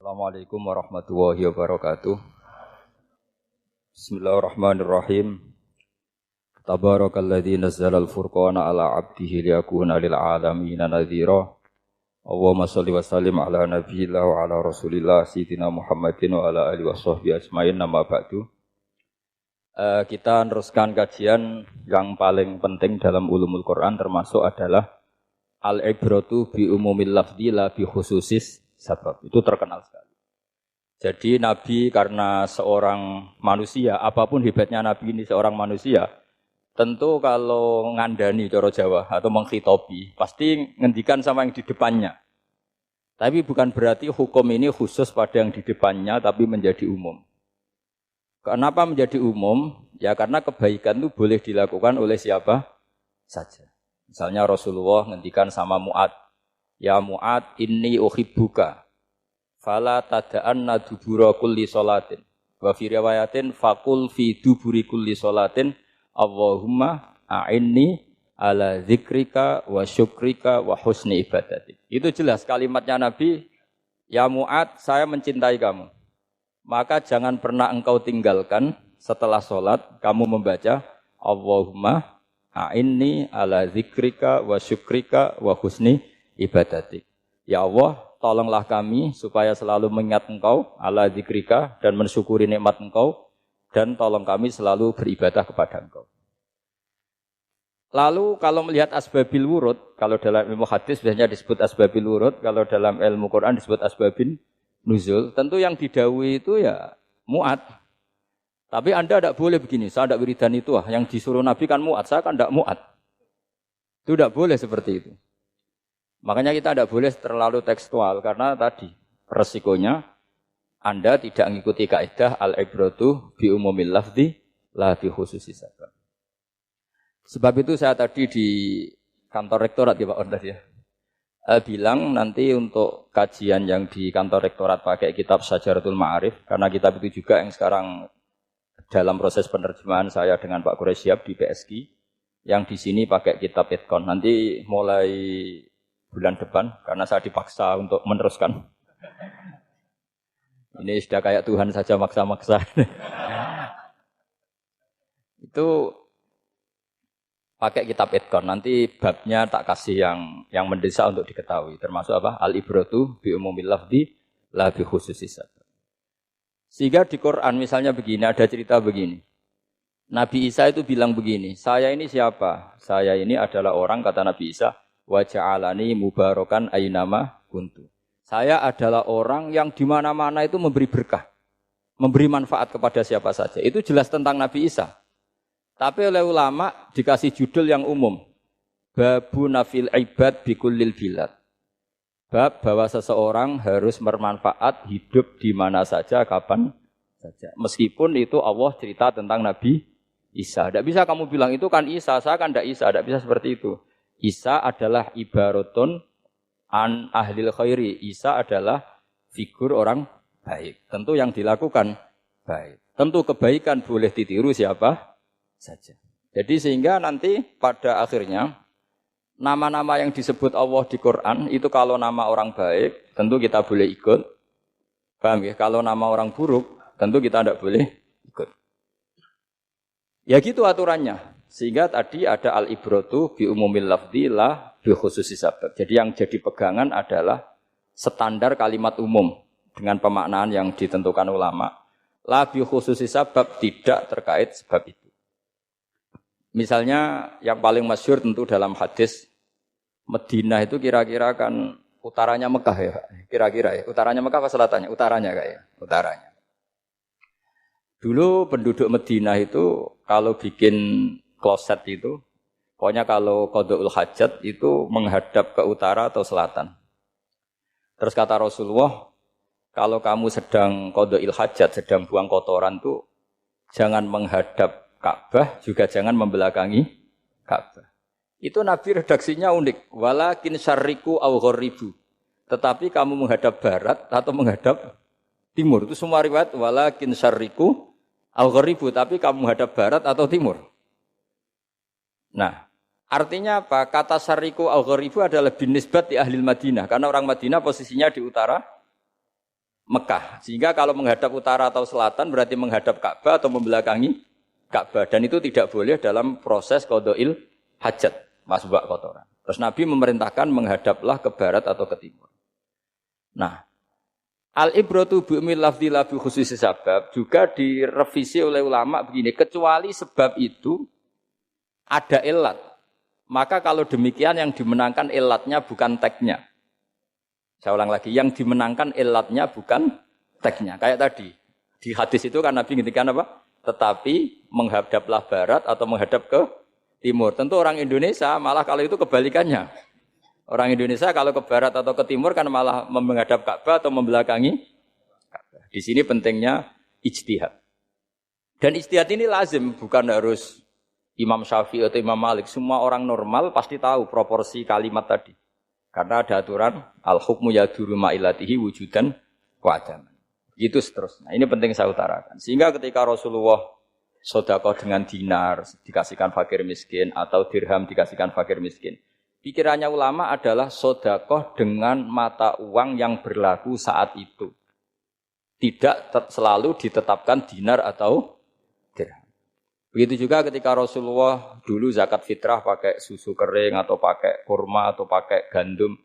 Assalamualaikum warahmatullahi wabarakatuh. Bismillahirrahmanirrahim. Tabarakalladzi nazzala al-furqana ala 'abdihi liyakuna lil 'alamin nadhira. Allahumma shalli wa sallim ala nabiyyillah wa ala rasulillah sayyidina Muhammadin wa ala alihi washabbihi ajmain. Nama ba'du. Kita meneruskan kajian yang paling penting dalam ulumul Quran termasuk adalah al-ibratu bi umumil lafzi la bi khususis sabab. Itu terkenal sekali. Jadi Nabi karena seorang manusia, apapun hebatnya Nabi ini seorang manusia, tentu kalau ngandani cara Jawa atau menghitobi, pasti ngendikan sama yang di depannya. Tapi bukan berarti hukum ini khusus pada yang di depannya, tapi menjadi umum. Kenapa menjadi umum? Ya karena kebaikan itu boleh dilakukan oleh siapa saja. Misalnya Rasulullah ngendikan sama Mu'ad, ya Mu'ad inni uhibbuka fala tada'anna dubura kulli sholatin wa fi riwayatin faqul fi duburi kulli sholatin Allahumma a'inni ala dzikrika wa syukrika wa husni ibadatik. Itu jelas kalimatnya Nabi, ya Mu'ad saya mencintai kamu, maka jangan pernah engkau tinggalkan setelah sholat kamu membaca Allahumma a'inni ala dzikrika wa syukrika wa husni ibadatik. Ya Allah, tolonglah kami supaya selalu mengingat Engkau ala dzikrika dan mensyukuri nikmat Engkau, dan tolong kami selalu beribadah kepada Engkau. Lalu kalau melihat asbabil wurud, kalau dalam ilmu hadis biasanya disebut asbabil wurud, kalau dalam ilmu Quran disebut asbabin nuzul, tentu yang didhawuhi itu ya Mu'ad. Tapi Anda tidak boleh begini, saya tidak wiridan itu, yang disuruh Nabi kan Mu'ad, saya kan tidak Mu'ad. Itu tidak boleh seperti itu. Makanya kita tidak boleh terlalu tekstual, karena tadi resikonya Anda tidak mengikuti kaidah al-ibratu bi umumil lafzi la bi khususis sabab. Sebab itu saya tadi di kantor rektorat ya Pak Ordas ya, bilang nanti untuk kajian yang di kantor rektorat pakai kitab Syajaratul Ma'arif, karena kitab itu juga yang sekarang dalam proses penerjemahan saya dengan Pak Quraisyab di PSG, yang di sini pakai kitab Itqan. Nanti mulai bulan depan, karena saya dipaksa untuk meneruskan. Ini sudah kayak Tuhan saja maksa-maksa. Itu pakai kitab Itqan. Nanti babnya tak kasih yang mendesak untuk diketahui. Termasuk apa? Al-ibratu bi umumil lafzi la bi khususis sabab. Sehingga di Quran misalnya begini, ada cerita begini. Nabi Isa itu bilang begini, saya ini siapa? Saya ini adalah orang, kata Nabi Isa, wa ja'alani mubarakan ainama kuntu. Saya adalah orang yang di mana-mana itu memberi berkah, memberi manfaat kepada siapa saja. Itu jelas tentang Nabi Isa. Tapi oleh ulama dikasih judul yang umum. Babu nafil ibad bikullil bilad. Bab bahwa seseorang harus bermanfaat hidup di mana saja, kapan saja. Meskipun itu Allah cerita tentang Nabi Isa. Tidak bisa kamu bilang itu kan Isa, saya kan tidak Isa. Tidak bisa seperti itu. Isa adalah ibaratun an ahlil khairi. Isa adalah figur orang baik. Tentu yang dilakukan baik. Tentu kebaikan boleh ditiru siapa saja. Jadi sehingga nanti pada akhirnya nama-nama yang disebut Allah di Quran itu kalau nama orang baik tentu kita boleh ikut. Paham ya? Kalau nama orang buruk tentu kita tidak boleh ikut. Ya gitu aturannya. Sehingga tadi ada al-ibratu bi umumil lafzi la bi khususis sabab. Jadi yang jadi pegangan adalah standar kalimat umum dengan pemaknaan yang ditentukan ulama. La bi khususis sabab, tidak terkait sebab itu. Misalnya yang paling masyhur tentu dalam hadis Madinah itu kira-kira kan utaranya Mekah ya, kira-kira ya. Utaranya Mekah apa selatannya? Utaranya kayak, utaranya. Dulu penduduk Madinah itu kalau bikin kloset itu, pokoknya kalau qada'ul hajat itu menghadap ke utara atau selatan. Terus kata Rasulullah, kalau kamu sedang qada'il hajat, sedang buang kotoran itu jangan menghadap Ka'bah, juga jangan membelakangi Ka'bah. Itu Nabi redaksinya unik. Walakin syarriku aw gharibu. Tetapi kamu menghadap barat atau menghadap timur. Itu semua riwayat walakin syarriku aw gharibu, tapi kamu menghadap barat atau timur. Nah, artinya apa? Kata syarriku aw gharibu adalah binisbat di ahli Madinah, karena orang Madinah posisinya di utara Mekah. Sehingga kalau menghadap utara atau selatan berarti menghadap Ka'bah atau membelakangi Ka'bah. Dan itu tidak boleh dalam proses qada'il hajat, masbak kotoran. Terus Nabi memerintahkan menghadaplah ke barat atau ke timur. Nah, al-ibratu bi'umil lafzi la bi khususi sabab juga direvisi oleh ulama begini, kecuali sebab itu ada ilat. Maka kalau demikian yang dimenangkan ilatnya bukan tagnya. Saya ulang lagi, yang dimenangkan ilatnya bukan tagnya. Kayak tadi, di hadis itu kan Nabi ngintikan apa? Tetapi menghadaplah barat atau menghadap ke timur. Tentu orang Indonesia malah kalau itu kebalikannya. Orang Indonesia kalau ke barat atau ke timur kan malah menghadap Ka'bah atau membelakangi Ka'bah. Di sini pentingnya ijtihad. Dan ijtihad ini lazim, bukan harus Imam Syafi'i atau Imam Malik. Semua orang normal pasti tahu proporsi kalimat tadi. Karena ada aturan al-hukmu yaduru ma'ilatihi wujudan wa adaman. Itu seterusnya. Ini penting saya utarakan. Sehingga ketika Rasulullah sedekah dengan dinar dikasihkan fakir miskin atau dirham dikasihkan fakir miskin, pikirannya ulama adalah sedekah dengan mata uang yang berlaku saat itu. Tidak selalu ditetapkan dinar atau dirham. Begitu juga ketika Rasulullah dulu zakat fitrah pakai susu kering atau pakai kurma atau pakai gandum.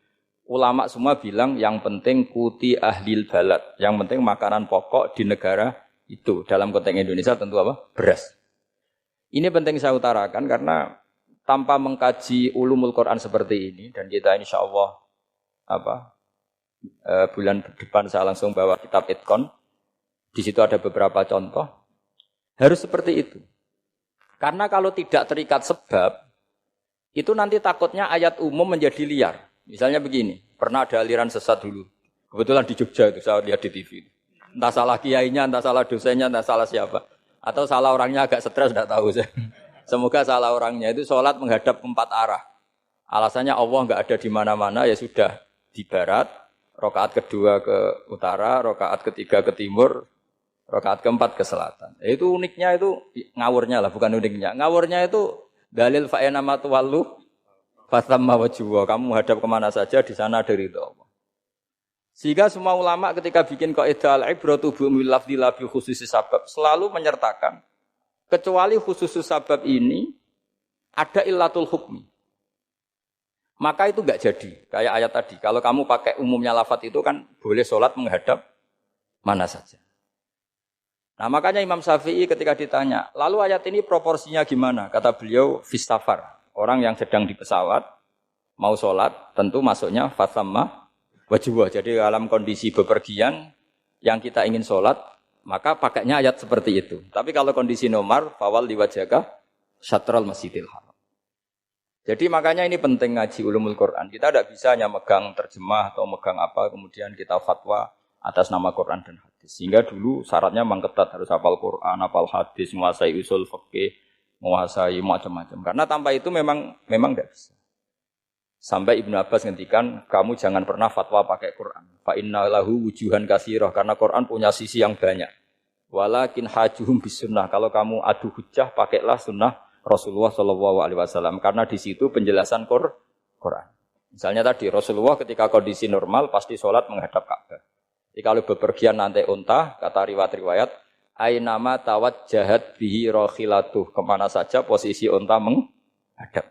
Ulama semua bilang yang penting kuti ahlil balad. Yang penting makanan pokok di negara itu. Dalam konteks Indonesia tentu apa? Beras. Ini penting saya utarakan karena tanpa mengkaji ulumul Quran seperti ini. Dan kita insya Allah bulan depan saya langsung bawa kitab Itqan. Di situ ada beberapa contoh. Harus seperti itu. Karena kalau tidak terikat sebab, itu nanti takutnya ayat umum menjadi liar. Misalnya begini, pernah ada aliran sesat dulu. Kebetulan di Jogja itu, saya lihat di TV. Entah salah kiainya, entah salah dosennya, entah salah siapa. Atau salah orangnya agak stres, tidak tahu saya. Semoga salah orangnya itu sholat menghadap 4 arah. Alasannya Allah enggak ada di mana-mana, ya sudah di barat, rakaat kedua ke utara, rakaat ketiga ke timur, rakaat keempat ke selatan. Itu uniknya itu ngawurnya lah, bukan uniknya. Ngawurnya itu dalil fa'ina matwallu fatamma wajhuwa. Kamu hadap kemana saja di sana dari itu Allah. Sehingga semua ulama ketika bikin kaidah al-ibratu bi'umil lafzi la bi khususi sabab selalu menyertakan kecuali khususus sabab ini ada illatul hukmi. Maka itu enggak jadi. Kayak ayat tadi, kalau kamu pakai umumnya lafaz itu kan boleh sholat menghadap mana saja. Nah makanya Imam Syafi'i ketika ditanya, lalu ayat ini proporsinya gimana? Kata beliau, fistafar. Orang yang sedang di pesawat, mau sholat, tentu masuknya fatamma wajibah. Jadi dalam kondisi bepergian, yang kita ingin sholat, maka pakainya ayat seperti itu. Tapi kalau kondisi nomor, fawal diwajaka syatral masjidil haram. Jadi makanya ini penting ngaji ulumul Quran. Kita tidak bisa hanya megang terjemah atau megang apa, kemudian kita fatwa atas nama Quran dan hadis. Sehingga dulu syaratnya memang ketat, harus hafal Quran, hafal hadis, menguasai usul fikih, menguasai macam-macam. Karena tanpa itu memang tidak bisa. Sampai Ibnu Abbas ngendikan, kamu jangan pernah fatwa pakai Quran. Fa inna lahu wujuhan katsirah, karena Quran punya sisi yang banyak. Walakin hajuhum bisunnah. Kalau kamu adu hujjah, pakailah sunnah Rasulullah SAW. Karena di situ penjelasan Quran. Misalnya tadi Rasulullah ketika kondisi normal pasti sholat menghadap Ka'bah. Jadi kalau bepergian nanti unta, kata riwayat-riwayat, ainama tawajjahat bihi rakhilatuh, kemana saja posisi unta menghadap.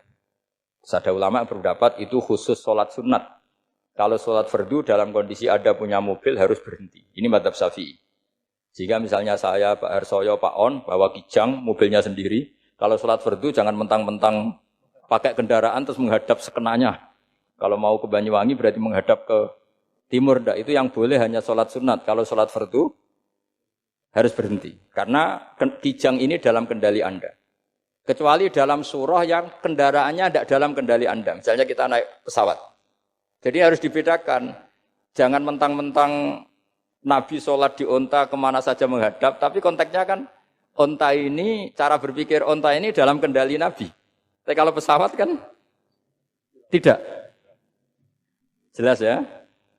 Terus ada ulama berpendapat itu khusus sholat sunat. Kalau sholat fardu dalam kondisi ada punya mobil harus berhenti. Ini madzhab Syafi'i. Jika misalnya saya, Pak Harsoyo, Pak On, bawa kijang, mobilnya sendiri. Kalau sholat fardu jangan mentang-mentang pakai kendaraan terus menghadap sekenanya. Kalau mau ke Banyuwangi berarti menghadap ke timur, enggak. Itu yang boleh hanya sholat sunat. Kalau sholat fardu harus berhenti. Karena kijang ini dalam kendali Anda. Kecuali dalam surah yang kendaraannya tidak dalam kendali Anda. Misalnya kita naik pesawat. Jadi harus dibedakan. Jangan mentang-mentang Nabi sholat di onta kemana saja menghadap. Tapi konteksnya kan onta ini, cara berpikir onta ini dalam kendali Nabi. Tapi kalau pesawat kan tidak. Jelas ya?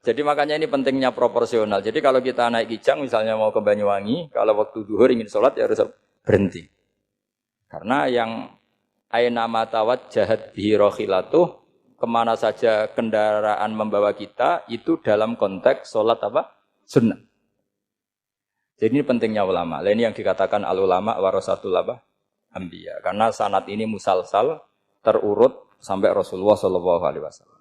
Jadi makanya ini pentingnya proporsional. Jadi kalau kita naik kijang misalnya mau ke Banyuwangi, kalau waktu duhur ingin sholat ya harus berhenti. Karena yang aina matawat jahat bihi rakhilatuh, kemana saja kendaraan membawa kita itu dalam konteks sholat apa? Sunnah. Jadi ini pentingnya ulama. Ini yang dikatakan al-ulama warasatul anbiya. Karena sanad ini musalsal terurut sampai Rasulullah Shallallahu Alaihi Wasallam.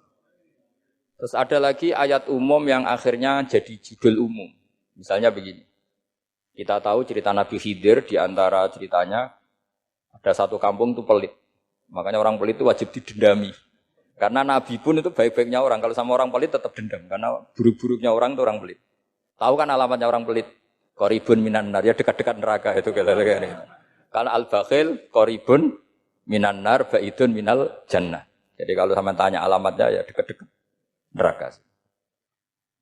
Terus ada lagi ayat umum yang akhirnya jadi judul umum. Misalnya begini. Kita tahu cerita Nabi Khidir, di antara ceritanya ada satu kampung itu pelit. Makanya orang pelit itu wajib didendami. Karena Nabi pun itu baik-baiknya orang. Kalau sama orang pelit tetap dendam. Karena buruk-buruknya orang itu orang pelit. Tahu kan alamatnya orang pelit? Qoribun minan nar, ya dekat-dekat neraka itu kira-kira. Kalau al-bakhil qoribun minan nar, ba'idun minal jannah. Jadi kalau sama tanya alamatnya ya dekat-dekat neraka.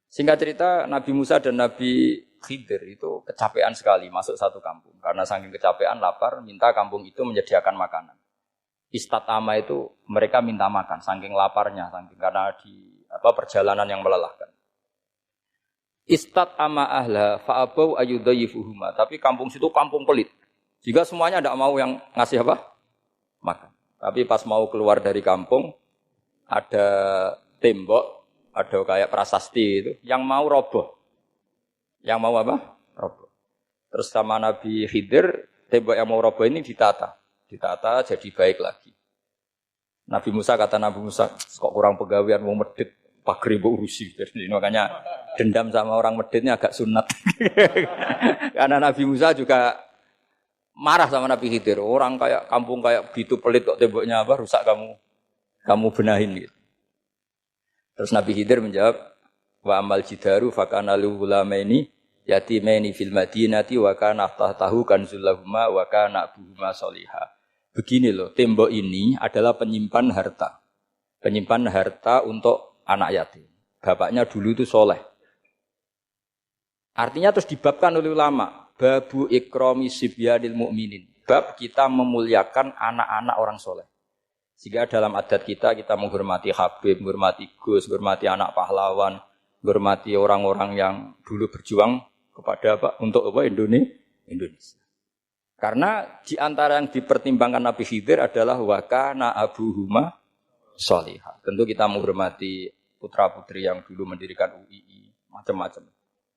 Singkat cerita Nabi Musa dan Nabi Khidir itu kecapean sekali masuk satu kampung. Karena saking kecapean lapar minta kampung itu menyediakan makanan. Istatama itu mereka minta makan saking laparnya, saking karena di perjalanan yang melelahkan. Istatama ahla fa'abau ayyudayyifuhuma. Tapi kampung situ kampung pelit. Jika semuanya tidak mau yang ngasih apa? Makan. Tapi pas mau keluar dari kampung ada tembok, ada kayak prasasti itu yang mau roboh. Yang mau apa? Roboh. Terus sama Nabi Khidir, tembok yang mau roboh ini ditata. Ditata jadi baik lagi. Nabi Musa kata Nabi Musa, kok kurang pegawaian mau medit, pagri mbok urusi. Jadi makanya dendam sama orang meditnya agak sunat. Karena Nabi Musa juga marah sama Nabi Khidir. Orang kayak kampung kayak begitu pelit kok temboknya apa rusak kamu benahin gitu. Terus Nabi Khidir menjawab, wa amal jidaru fakana lulamaini yatimaini fil madinati wa kana tahtahu kanzul lahuma wa kana abuhuma sholihah. Begini loh, tembok ini adalah penyimpan harta. Penyimpan harta untuk anak yatim. Bapaknya dulu itu soleh. Artinya terus dibabkan oleh ulama. Babu ikrami sibyanil mu'minin. Bab kita memuliakan anak-anak orang soleh. Sehingga dalam adat kita menghormati Habib, menghormati Gus, menghormati anak pahlawan, menghormati orang-orang yang dulu berjuang kepada untuk Indonesia. Karena di antara yang dipertimbangkan Nabi Khidir adalah wakana abuhuma sholihah. Tentu kita menghormati putra-putri yang dulu mendirikan UII, macam-macam.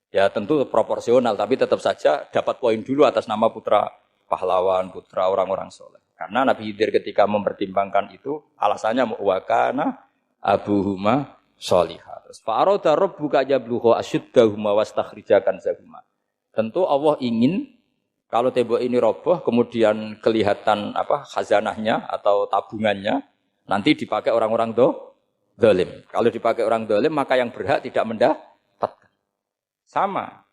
Ya tentu proporsional, tapi tetap saja dapat poin dulu atas nama putra pahlawan, putra orang-orang soleh. Karena Nabi Khidir ketika mempertimbangkan itu, alasannya wakana abuhuma sholihah. Terus fa'arada rabbuka yablugha ashuddahuma wastakhrijakan zahuma. Tentu Allah ingin kalau tembok ini roboh, kemudian kelihatan khazanahnya atau tabungannya, nanti dipakai orang-orang zalim. Kalau dipakai orang zalim, maka yang berhak tidak mendapatkan. Sama,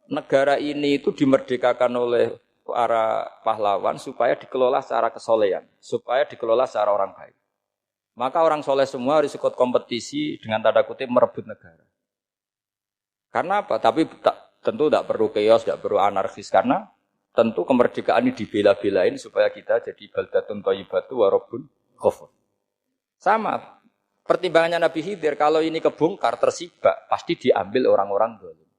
negara ini itu dimerdekakan oleh para pahlawan supaya dikelola secara kesolehan, supaya dikelola secara orang baik. Maka orang soleh semua harus ikut kompetisi dengan tanda kutip merebut negara. Karena apa? Tapi tentu tidak perlu chaos, tidak perlu anarkis, karena tentu kemerdekaan ini dibela-belain supaya kita jadi baldatun thayyibatu wa rabbun ghafur. Sama, pertimbangannya Nabi Khidir, kalau ini kebongkar, tersibak, pasti diambil orang-orang zalim.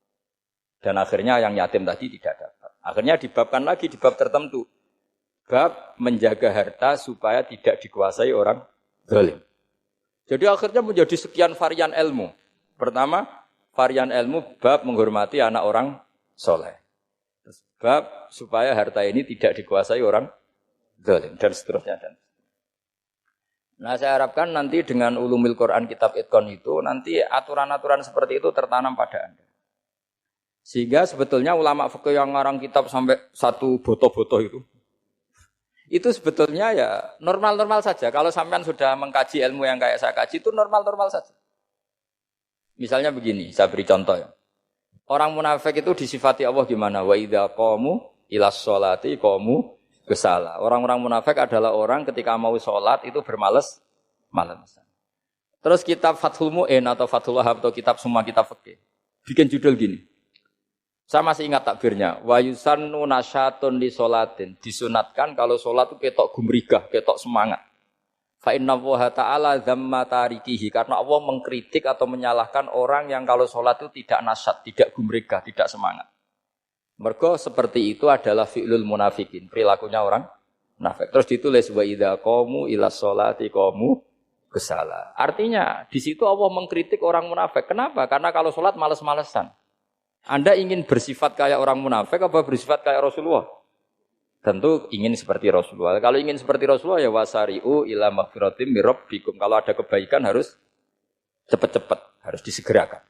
Dan akhirnya yang yatim tadi tidak dapat. Akhirnya dibabkan lagi di bab tertentu. Bab menjaga harta supaya tidak dikuasai orang zalim. Jadi akhirnya menjadi sekian varian ilmu. Pertama, varian ilmu bab menghormati anak orang soleh. Bab supaya harta ini tidak dikuasai orang zalim dan seterusnya. Nah saya harapkan nanti dengan ulumil Quran kitab Itqan itu nanti aturan-aturan seperti itu tertanam pada Anda. Sehingga sebetulnya ulama fikih yang ngarang kitab sampai satu boto-boto itu sebetulnya ya normal-normal saja. Kalau sampean sudah mengkaji ilmu yang kayak saya kaji itu normal-normal saja. Misalnya begini, saya beri contoh ya. Orang munafik itu disifati Allah gimana? Wa idza qamu ilas sholati qamu kusala. Orang-orang munafik adalah orang ketika mau sholat itu bermalas-malasan. Terus kitab Fathul Mu'in atau Fathul Wahab atau kitab semua kitab fikih bikin judul gini. Saya masih ingat takbirnya. Wa yusannu nasyatun li sholatin. Disunatkan kalau sholat itu ketok gumrigah, ketok semangat. Fa inna Allaha ta'ala dzamma tarikihi, karena Allah mengkritik atau menyalahkan orang yang kalau sholat itu tidak nasyat, tidak gumregah, tidak semangat. Mergo seperti itu adalah fi'lul munafikin, perilakunya orang munafik. Terus ditulis wa idza qamu ilas sholati qamu kusala. Artinya di situ Allah mengkritik orang munafik. Kenapa? Karena kalau sholat malas-malesan. Anda ingin bersifat kayak orang munafik apa bersifat kayak Rasulullah? Tentu ingin seperti Rasulullah. Kalau ingin seperti Rasulullah ya wasari'u ila maghfiratim mir rabbikum. Kalau ada kebaikan harus cepat-cepat, harus disegerakan.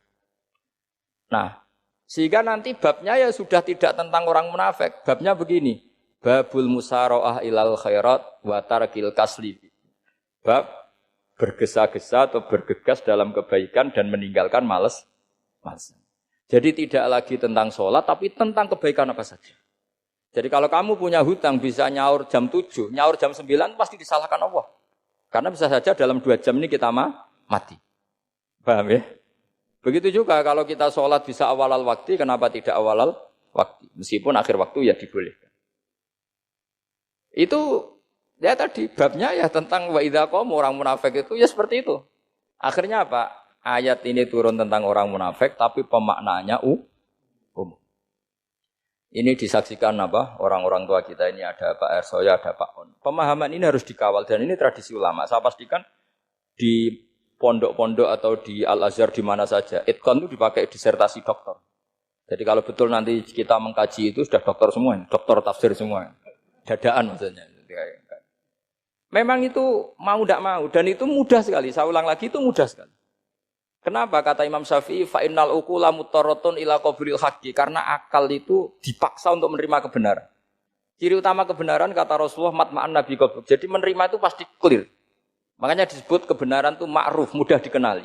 Nah, sehingga nanti babnya ya sudah tidak tentang orang munafik. Babnya begini. Babul musara'ah ilal khairat wa tarkil kasli. Bab bergesa-gesa atau bergegas dalam kebaikan dan meninggalkan malas. Jadi tidak lagi tentang sholat, tapi tentang kebaikan apa saja. Jadi kalau kamu punya hutang bisa nyaur jam 7, nyaur jam 9 pasti disalahkan Allah. Karena bisa saja dalam 2 jam ini kita mati. Paham ya? Begitu juga kalau kita sholat bisa awal waktu, kenapa tidak awal waktu? Meskipun akhir waktu ya dibolehkan. Itu ya tadi babnya ya tentang wa idza qamu orang munafik itu ya seperti itu. Akhirnya apa? Ayat ini turun tentang orang munafik, tapi pemaknanya umum. Ini disaksikan apa? Orang-orang tua kita ini ada Pak Ersoya, ada Pak On. Pemahaman ini harus dikawal dan ini tradisi ulama. Saya pastikan di pondok-pondok atau di Al-Azhar di mana saja, itqan itu dipakai disertasi doktor. Jadi kalau betul nanti kita mengkaji itu sudah doktor semua, doktor tafsir semua. Dadaan maksudnya. Memang itu mau tidak mau dan itu mudah sekali. Saya ulang lagi itu mudah sekali. Kenapa kata Imam Syafi'i fa innal uqula mutarratun ila qabril haqqi karena akal itu dipaksa untuk menerima kebenaran. Ciri utama kebenaran kata Rasulullah matma'an nabi qabr. Jadi menerima itu pasti clear. Makanya disebut kebenaran itu ma'ruf, mudah dikenali.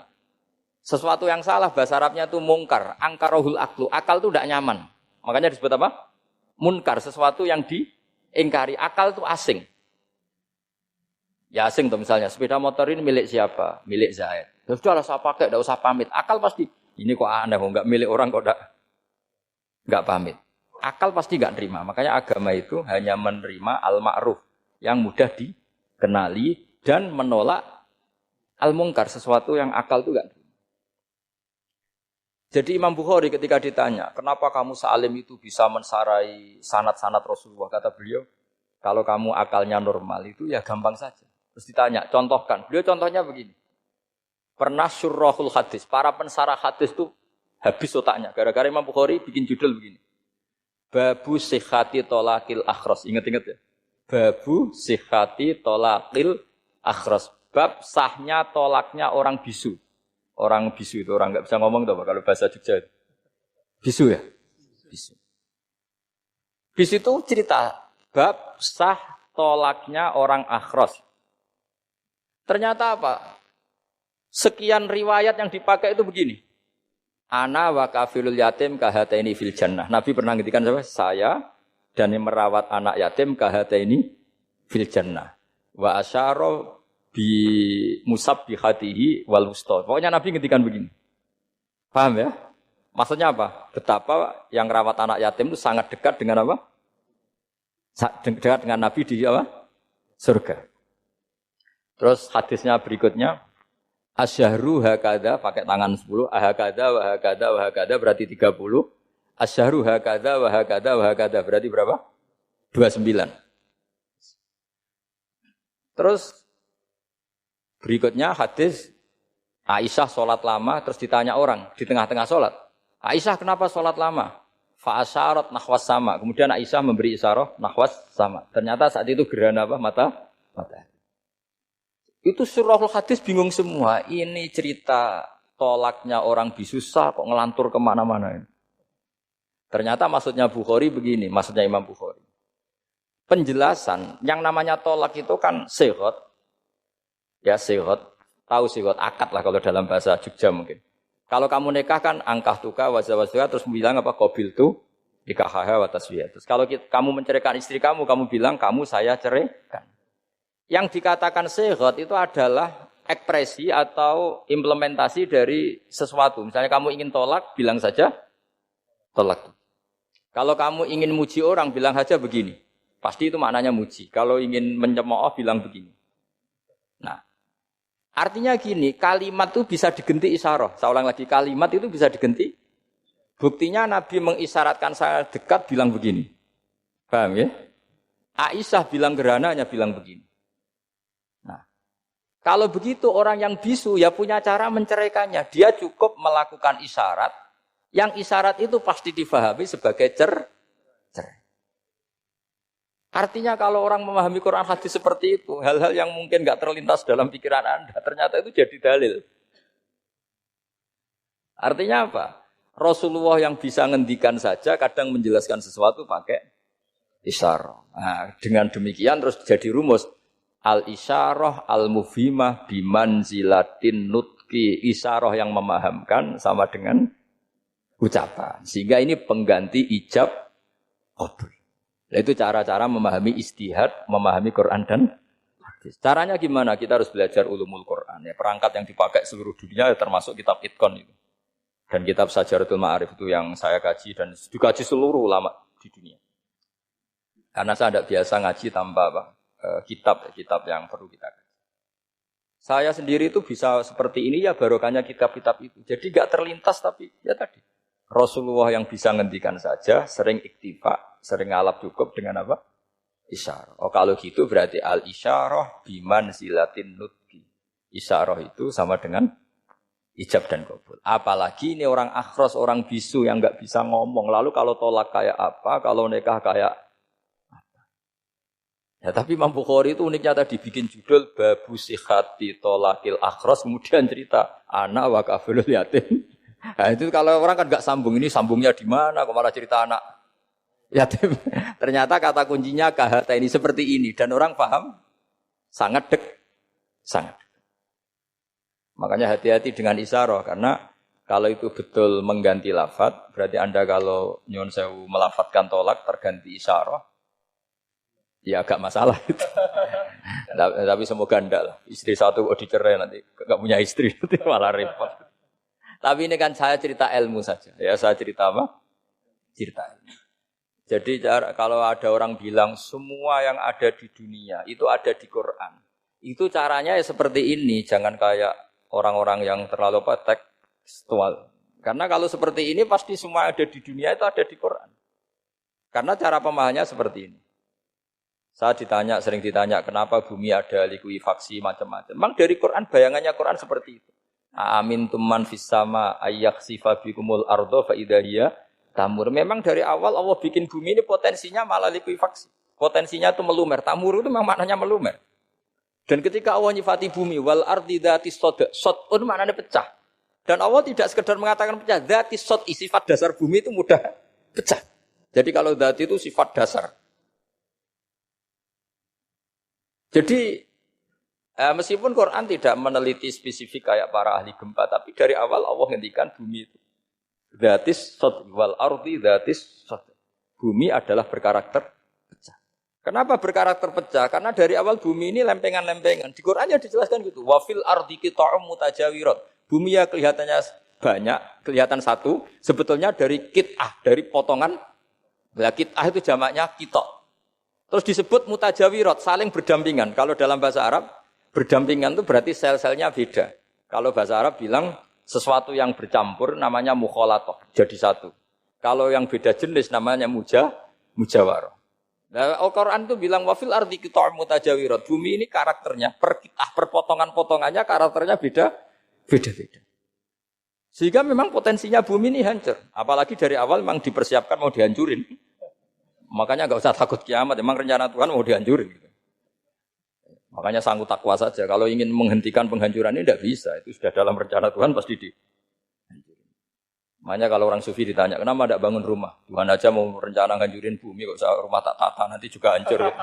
Sesuatu yang salah bahasa Arabnya itu mungkar, angkarohul aklu. Akal itu tidak nyaman. Makanya disebut apa? Munkar, sesuatu yang diingkari. Akal itu asing. Ya asing tuh misalnya sepeda motor ini milik siapa? Milik Zaid. Ya sudah lah saya pakai, tidak usah pamit. Akal pasti, ini kok aneh, kok enggak milik orang kok enggak pamit. Akal pasti enggak terima. Makanya agama itu hanya menerima al-ma'ruf yang mudah dikenali dan menolak al-mungkar, sesuatu yang akal itu enggak terima. Jadi Imam Bukhari ketika ditanya, kenapa kamu salim itu bisa mensarai sanad-sanad Rasulullah? Kata beliau, kalau kamu akalnya normal itu ya gampang saja. Terus ditanya, contohkan. Beliau contohnya begini. Pernah syurrahul hadis, para pensarah hadis itu habis otaknya. Gara-gara Imam Bukhari bikin judul begini. Babu sihhati tolakil akhras. Ingat-ingat ya. Babu sihhati tolakil akhras. Bab sahnya tolaknya orang bisu. Orang bisu itu orang nggak bisa ngomong tuh kalau bahasa Jogja. Bisu ya? Bisu. Bisu itu cerita bab sah tolaknya orang akhras. Ternyata apa? Sekian riwayat yang dipakai itu begini. Ana wa kafilul yatim kahataini fil jannah. Nabi pernah ngendikan saya dan yang merawat anak yatim kahataini fil jannah. Wa asyara bi musabbihatihi wal wusta. Pokoknya Nabi ngendikan begini. Paham ya? Maksudnya apa? Betapa yang rawat anak yatim itu sangat dekat dengan apa? Dekat dengan Nabi di apa? Surga. Terus hadisnya berikutnya asyahru hakada pakai tangan 10, hakada wa hakada wa hakada berarti 30. Asyahru hakada wa hakada wa hakada berarti berapa? 29. Terus berikutnya hadis Aisyah sholat lama terus ditanya orang di tengah-tengah sholat. Aisyah kenapa sholat lama? Fa asyarat nahwas sama. Kemudian Aisyah memberi isyarah nahwas sama. Ternyata saat itu gerhana apa? Mata. Itu surahul hadis bingung semua. Ini cerita tolaknya orang bisusah kok ngelantur kemana-mana. Ternyata maksudnya Bukhari begini, maksudnya Imam Bukhari. Penjelasan, yang namanya tolak itu kan sihot. Ya sihot, tahu sihot, akad lah kalau dalam bahasa Jogja mungkin. Kalau kamu nikah kan angkah tuka, wazawazduka, terus bilang apa? Qabil tu, nikahaha wa taswiyah. Terus kalau kamu menceraikan istri kamu bilang kamu saya ceraikan. Yang dikatakan sihot itu adalah ekspresi atau implementasi dari sesuatu. Misalnya kamu ingin tolak, bilang saja tolak. Kalau kamu ingin muji orang, bilang saja begini. Pasti itu maknanya muji. Kalau ingin mencemooh, bilang begini. Nah, artinya gini, kalimat itu bisa diganti isyarah. Saya ulang lagi, kalimat itu bisa diganti. Buktinya Nabi mengisyaratkan saya dekat, bilang begini. Paham ya? Aisyah bilang gerhana, hanya bilang begini. Kalau begitu orang yang bisu ya punya cara menceraikannya. Dia cukup melakukan isyarat Yang isyarat itu pasti difahami sebagai cerai. Artinya kalau orang memahami Quran hadis seperti itu, hal-hal yang mungkin nggak terlintas dalam pikiran Anda, ternyata itu jadi dalil. Artinya apa? Rasulullah yang bisa ngendikan saja kadang menjelaskan sesuatu pakai isyarah. Nah, dengan demikian terus jadi rumus al-isyarah al-mufhimah bimanzilatin nutqi. Isyarah yang memahamkan sama dengan ucapan. Sehingga ini pengganti ijab qabul. Nah, itu cara-cara memahami istihad, memahami Quran dan hadis. Caranya gimana? Kita harus belajar ulumul Quran. Ya, perangkat yang dipakai seluruh dunia ya, termasuk kitab Itqan itu. Dan kitab Sajaratul Ma'arif itu yang saya kaji dan dikaji seluruh ulama di dunia. Karena saya tidak biasa ngaji tanpa kitab yang perlu kita kaji. Saya sendiri itu bisa seperti ini ya barokahnya kitab-kitab itu. Jadi gak terlintas tapi ya tadi. Rasulullah yang bisa ngendikan saja, sering iktifa, sering ngalap cukup dengan apa? Isyarah. Oh kalau gitu berarti al-isyarah bimanzilatin nutqi. Isyarah itu sama dengan ijab dan qabul. Apalagi ini orang akhros, orang bisu yang nggak bisa ngomong. Lalu kalau tolak kayak apa, kalau nikah kayak apa. Ya tapi Imam Bukhari itu uniknya tadi bikin judul Babu Sihati Tolakil Akhros, kemudian cerita anak wa kafilul yatim. Nah, itu kalau orang kan nggak sambung, ini sambungnya di mana? Kok malah cerita anak yatim? Ternyata kata kuncinya kahata ini seperti ini dan orang paham sangat sangat. Makanya hati-hati dengan isyarah karena kalau itu betul mengganti lafadz, berarti Anda kalau nyuwun sewu melafadzkan tolak terganti isyarah, ya agak masalah itu. Tapi semoga enggak lah. Istri satu kok dicerai nanti nggak punya istri nanti malah repot. Tapi ini kan saya cerita ilmu saja. Ya saya cerita apa? Cerita ilmu. Jadi kalau ada orang bilang semua yang ada di dunia itu ada di Quran. Itu caranya ya seperti ini. Jangan kayak orang-orang yang terlalu tekstual. Karena kalau seperti ini pasti semua ada di dunia itu ada di Quran. Karena cara pemahamannya seperti ini. Saya sering ditanya kenapa bumi ada likuifaksi macam-macam. Memang dari Quran bayangannya Quran seperti itu. Amin tuman fis sama ayyaksifa bikumul ardo fa idahiyya tamur. Memang dari awal Allah bikin bumi ini potensinya malah likuifaksi. Potensinya itu melumer. Tamur itu memang maknanya melumer. Dan ketika Allah nyifati bumi wal ardi dzatis sodun maknanya pecah. Dan Allah tidak sekedar mengatakan pecah, dzatis sod sifat dasar bumi itu mudah pecah. Jadi kalau dzat itu sifat dasar. Jadi meskipun Quran tidak meneliti spesifik kayak para ahli gempa, tapi dari awal Allah ngendikan bumi itu dzatis sod wal ardi dzatis sod. Bumi adalah berkarakter pecah. Kenapa berkarakter pecah? Karena dari awal bumi ini lempengan-lempengan. Di Qurannya dijelaskan gitu. Wa fil ardi qita'um mutajawirat. Bumi ya kelihatannya banyak, kelihatan satu, sebetulnya dari qit'ah, dari potongan. Nah, qit'ah itu jamaknya qita'. Terus disebut mutajawirat, saling berdampingan. Kalau dalam bahasa Arab berdampingan itu berarti sel-selnya beda. Kalau bahasa Arab bilang sesuatu yang bercampur namanya mukhalatoh, jadi satu. Kalau yang beda jenis namanya mujawarah. Nah, Al-Quran itu bilang wafil ardi qita'um mutajawirat. Bumi ini karakternya per potongan-potongannya karakternya beda-beda. Sehingga memang potensinya bumi ini hancur. Apalagi dari awal memang dipersiapkan mau dihancurin. Makanya enggak usah takut kiamat, memang rencana Tuhan mau dihancurin gitu. Makanya sanggup takwa saja. Kalau ingin menghentikan penghancuran ini tidak bisa. Itu sudah dalam rencana Tuhan pasti dihancurin. Makanya kalau orang sufi ditanya, kenapa tidak bangun rumah? Tuhan aja mau rencana menghancurin bumi, kok rumah tak tata nanti juga hancur. Gitu.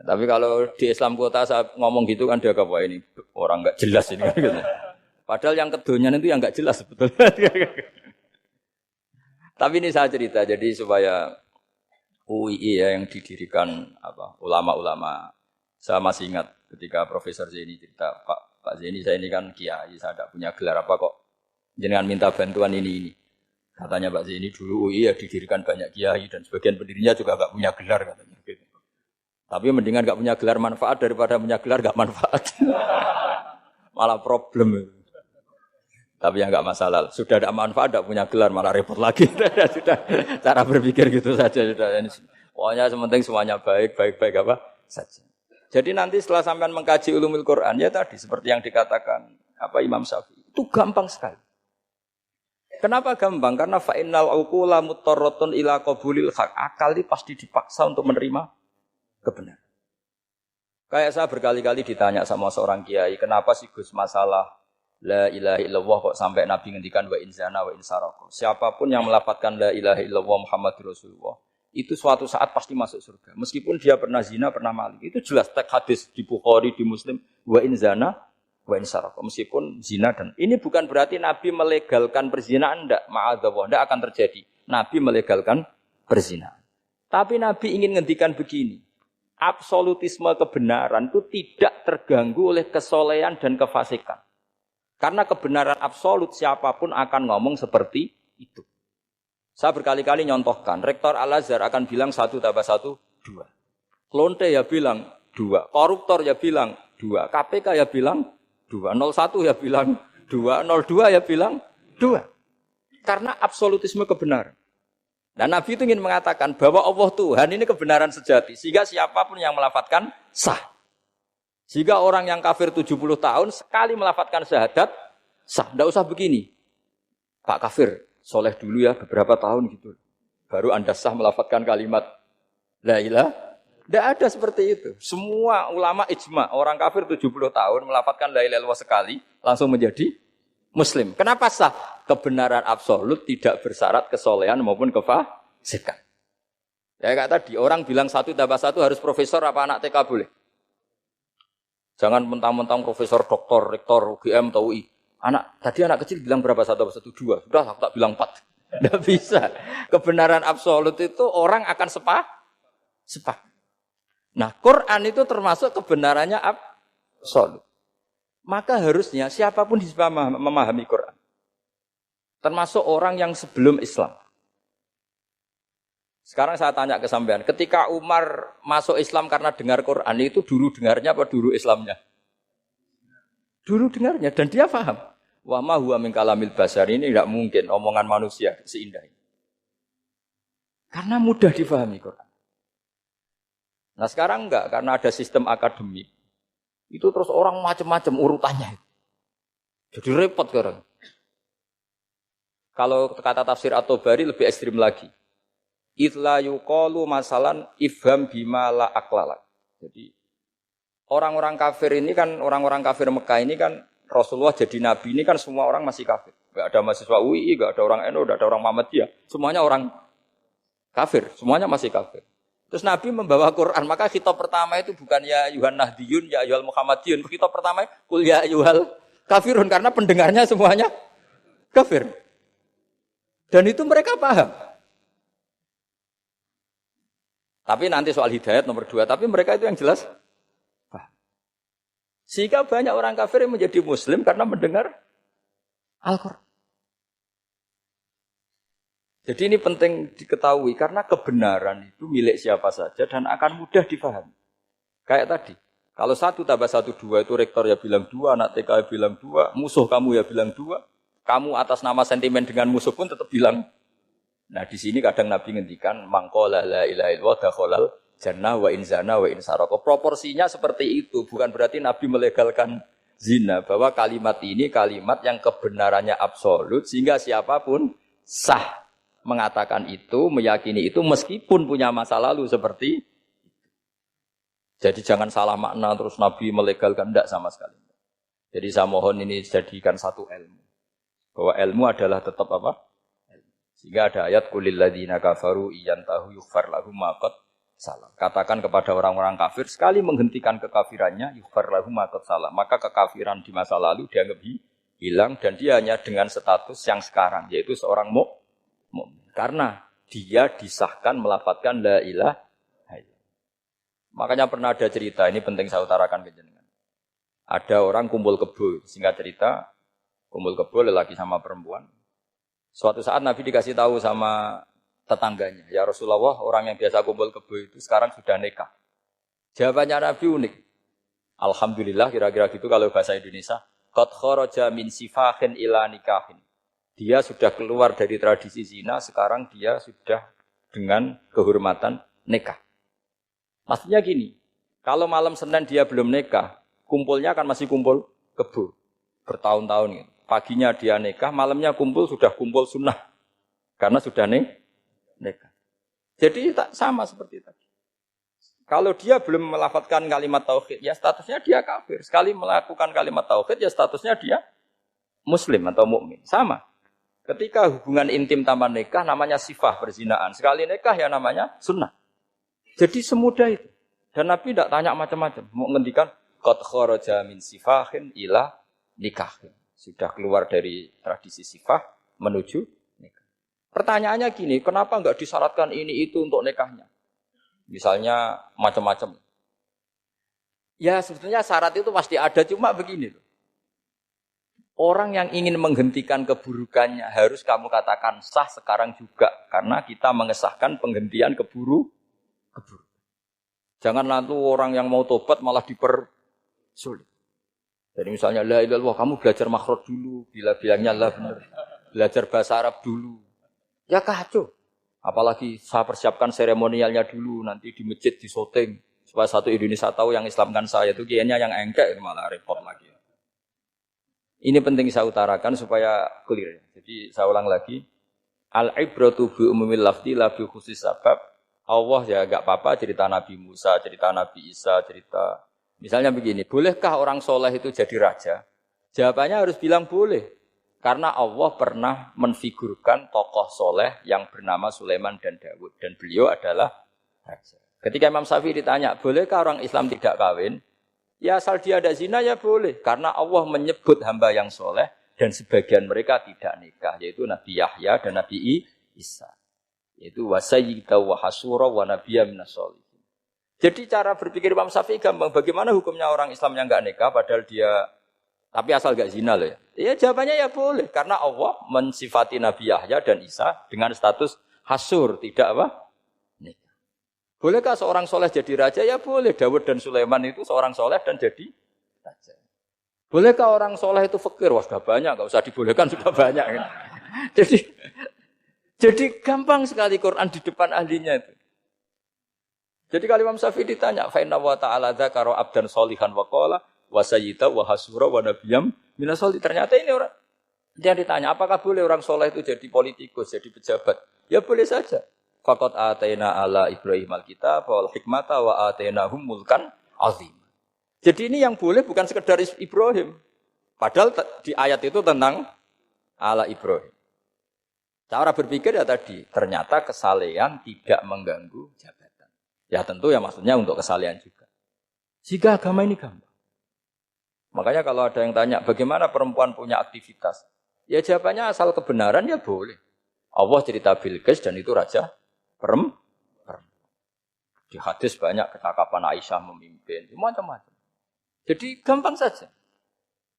Tapi kalau di Islam kota saya ngomong gitu kan dia wah ini orang enggak jelas ini. Gitu. Padahal yang kedonyan itu yang enggak jelas sebetulnya. Tapi ini saya cerita, jadi supaya UII ya yang didirikan ulama-ulama. Saya masih ingat ketika Profesor Zaini cerita, Pak Zaini saya ini kan kiai, saya tidak punya gelar apa kok jenengan minta bantuan ini. Katanya Pak Zaini dulu UI ya didirikan banyak kiai dan sebagian pendirinya juga enggak punya gelar katanya. Gitu. Tapi mendingan enggak punya gelar manfaat daripada punya gelar enggak manfaat. Malah problem itu. Tapi yang enggak masalah. Sudah ada manfaat enggak punya gelar malah repot lagi. Sudah cara berpikir gitu saja sudah. Pokoknya sementing semuanya baik apa saja. Jadi nanti setelah sampean mengkaji ulumul Quran ya tadi seperti yang dikatakan Imam Syafi'i itu gampang sekali. Kenapa gampang? Karena fa'innal uqula muttarratun ila qabulil haq. Akal ini pasti dipaksa untuk menerima kebenaran. Kayak saya berkali-kali ditanya sama seorang kiai, kenapa sih Gus masalah la ilaha illallah kok sampai Nabi ngendikan wa in zana wa in saraka. Siapapun yang melafadzkan la ilaha illallah Muhammadur Rasulullah, itu suatu saat pasti masuk surga. Meskipun dia pernah zina, pernah maling. Itu jelas teks hadis di Bukhari, di Muslim, wa in zana wa in saraka. Meskipun zina dan ini bukan berarti Nabi melegalkan perzinahan, enggak, ma'adzallah, enggak akan terjadi. Nabi melegalkan perzinahan. Tapi Nabi ingin ngendikan begini. Absolutisme kebenaran itu tidak terganggu oleh kesolehan dan kefasikan. Karena kebenaran absolut siapapun akan ngomong seperti itu. Saya berkali-kali nyontohkan, Rektor Al-Azhar akan bilang 1 tambah 1, 2. Klonte ya bilang 2, koruptor ya bilang 2, KPK ya bilang 2, 01 ya bilang 2, 02 ya bilang 2. Karena absolutisme kebenaran. Dan Nabi itu ingin mengatakan bahwa Allah Tuhan ini kebenaran sejati. Sehingga siapapun yang melafadzkan sah. Sehingga orang yang kafir 70 tahun sekali melafadzkan syahadat sah. Tidak usah begini. Pak kafir, soleh dulu ya beberapa tahun gitu. Baru Anda sah melafadzkan kalimat la ilaha. Tidak ada seperti itu. Semua ulama ijma. Orang kafir 70 tahun melafadzkan la ilaha illallah sekali. Langsung menjadi Muslim. Kenapa sah? Kebenaran absolut tidak bersyarat kesolehan maupun kefasikan. Ya kayak tadi, orang bilang 1 tambah 1 harus profesor apa anak TK boleh? Jangan mentang-mentang profesor, doktor, rektor, UGM atau UI. Tadi anak kecil bilang berapa 1 tambah 1? 2. Sudah aku tak bilang 4. Tidak bisa. Kebenaran absolut itu orang akan sepak. Nah, Quran itu termasuk kebenarannya absolut. Maka harusnya siapapun bisa memahami Quran. Termasuk orang yang sebelum Islam. Sekarang saya tanya ke sampean, ketika Umar masuk Islam karena dengar Quran, itu dulu dengarnya apa dulu Islamnya? Dulu dengarnya, dan dia paham. Wa ma huwa min kalamil basar, ini tidak mungkin omongan manusia seindah ini. Karena mudah difahami Quran. Nah sekarang enggak, karena ada sistem akademik. Itu terus orang macam-macam urutannya. Jadi repot sekarang. Kalau kata tafsir At-Tabari lebih ekstrim lagi. Itla yuqalu masalan ifham bima la aqlalak. Jadi orang-orang kafir ini kan, orang-orang kafir Mekah ini kan Rasulullah jadi nabi ini kan semua orang masih kafir. Enggak ada mahasiswa UI, enggak ada orang NU, enggak ada orang Muhammadiyah. Semuanya orang kafir, semuanya masih kafir. Terus Nabi membawa Quran, maka khitab pertama itu bukan ya Yuhan Nahdiyun, ya Yuhal Muhammadiyun. Khitab pertama kul ya Yuhal Kafirun, karena pendengarnya semuanya kafir. Dan itu mereka paham. Tapi nanti soal hidayat nomor 2, tapi mereka itu yang jelas paham. Sehingga banyak orang kafir yang menjadi muslim karena mendengar Al-Quran. Jadi ini penting diketahui karena kebenaran itu milik siapa saja dan akan mudah difahami. Kayak tadi, kalau 1 tambah 1, 2 itu rektor ya bilang 2, anak TK ya bilang 2, musuh kamu ya bilang 2, kamu atas nama sentimen dengan musuh pun tetap bilang. Nah di sini kadang Nabi ngendikan mangqala la ilaha illallah dakhalal jannah wa in zana wa in saraka. Proporsinya seperti itu, bukan berarti Nabi melegalkan zina, bahwa kalimat ini kalimat yang kebenarannya absolut sehingga siapapun sah mengatakan itu, meyakini itu meskipun punya masa lalu seperti itu. Jadi jangan salah makna terus Nabi melegalkan, tidak sama sekali. Jadi saya mohon ini jadikan satu ilmu. Bahwa ilmu adalah tetap apa? Sehingga ada ayat kulil ladzina kafaru iyantahu yughfar lahum ma qad salam. Katakan kepada orang-orang kafir sekali menghentikan kekafirannya yughfar lahum ma qad salam. Maka kekafiran di masa lalu dianggap hilang dan dia hanya dengan status yang sekarang yaitu seorang mukmin. Karena dia disahkan melafadzkan la ilaha illallah. Makanya pernah ada cerita, ini penting saya utarakan ke jenengan. Ada orang kumpul kebo, singkat cerita, kumpul kebo lelaki sama perempuan. Suatu saat Nabi dikasih tahu sama tetangganya, ya Rasulullah, orang yang biasa kumpul kebo itu sekarang sudah nikah. Jawabannya Nabi unik. Alhamdulillah, kira-kira gitu kalau bahasa Indonesia. Qad kharaja min sifahin ila nikahin. Dia sudah keluar dari tradisi zina, sekarang dia sudah dengan kehormatan nikah. Maksudnya gini, kalau malam Senin dia belum nikah, kumpulnya kan masih kumpul kebo bertahun-tahun gitu. paginya dia nikah, malamnya sudah kumpul sunnah. Karena sudah nikah. Jadi tak sama seperti tadi. Kalau dia belum melafadzkan kalimat tauhid, ya statusnya dia kafir. Sekali melakukan kalimat tauhid, ya statusnya dia muslim atau mukmin. Sama. Ketika hubungan intim tanpa nikah namanya sifah perzinaan. Sekali nikah ya namanya sunnah. Jadi semudah itu. Dan Nabi tidak tanya macam-macam. Mau ngendikan qad kharaja min sifahin ila nikahin. Sudah keluar dari tradisi sifah menuju nikah. Pertanyaannya gini, kenapa enggak disyaratkan ini itu untuk nikahnya? Misalnya macam-macam. Ya sebetulnya syarat itu pasti ada, cuma begini loh. Orang yang ingin menghentikan keburukannya harus kamu katakan sah sekarang juga. Karena kita mengesahkan penghentian keburukan. Jangan lalu orang yang mau tobat malah dipersulit. Jadi misalnya, la ilaha illallah, kamu belajar makhraj dulu. Bila bilangnya la benar. Belajar bahasa Arab dulu. Ya kacau. Apalagi saya persiapkan seremonialnya dulu. Nanti di masjid, di syuting. Supaya satu Indonesia tahu yang Islamkan saya. Itu kayaknya yang engkek malah repot lagi. Ini penting saya utarakan supaya clear. Jadi saya ulang lagi. Al-ibratu bi umumil lafzi la bi khusus sabab. Allah ya enggak apa-apa cerita Nabi Musa, cerita Nabi Isa, cerita. Misalnya begini, bolehkah orang soleh itu jadi raja? Jawabannya harus bilang boleh. Karena Allah pernah menfigurkan tokoh soleh yang bernama Sulaiman dan Daud. Dan beliau adalah raja. Ketika Imam Syafi'i ditanya, bolehkah orang Islam tidak kawin? Ya asal dia ada zina ya boleh. Karena Allah menyebut hamba yang soleh dan sebagian mereka tidak nikah. Yaitu Nabi Yahya dan Nabi Isa. Yaitu wasayyida wa hasura wa nabiyya minas sholihin. Jadi cara berpikir Imam Syafi'i gampang. Bagaimana hukumnya orang Islam yang enggak nikah padahal dia tapi asal enggak zina loh ya. Ya jawabannya ya boleh karena Allah mensifati Nabi Yahya dan Isa dengan status hasur, tidak apa? Nikah. Bolehkah seorang soleh jadi raja? Ya boleh. Daud dan Sulaiman itu seorang soleh dan jadi raja. Bolehkah orang soleh itu fakir? Wah sudah banyak, enggak usah dibolehkan sudah banyak. Jadi gampang sekali Quran di depan ahlinya itu. Jadi kalau Imam Syafi'i ditanya, fa inna wa ta'ala dzakara abdan sholihan wa qala wa sayyida wa hasura wa nabiyyam minas sholihin. Ternyata ini orang dia ditanya, apakah boleh orang soleh itu jadi politikus, jadi pejabat? Ya boleh saja. Faqad ataina ala Ibrahim al-kitab wal hikmata wa atainahum mulkan azim. Jadi ini yang boleh bukan sekedar Ibrahim. Padahal di ayat itu tentang ala Ibrahim. Cara berpikir ya tadi, ternyata kesalehan tidak mengganggu jabatan. Ya tentu ya maksudnya untuk kesalehan juga. Jika agama ini gampang. Makanya kalau ada yang tanya, bagaimana perempuan punya aktivitas? Ya jawabannya asal kebenaran ya boleh. Allah cerita Bilqis dan itu raja perempuan. Di hadis banyak kecakapan Aisyah memimpin, macam-macam. Jadi gampang saja.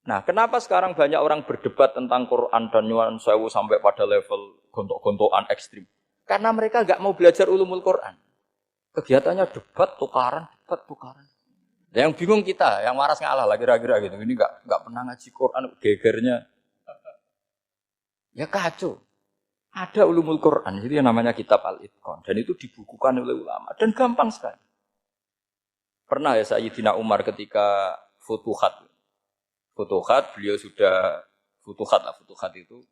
Nah, kenapa sekarang banyak orang berdebat tentang Quran dan nyuwun sewu sampai pada level gontok-gontokan ekstrim? Karena mereka enggak mau belajar ulumul Quran. Kegiatannya debat, tukaran. Yang bingung kita, yang waras ngalah lah kira-kira gitu. Ini enggak pernah ngaji Quran, gegernya. Ya kacau. Ada ulumul Quran, itu yang namanya kitab Al-Itqan. Dan itu dibukukan oleh ulama. Dan gampang sekali. Pernah ya Sayyidina Umar ketika Futuhat, beliau sudah Futuhat itu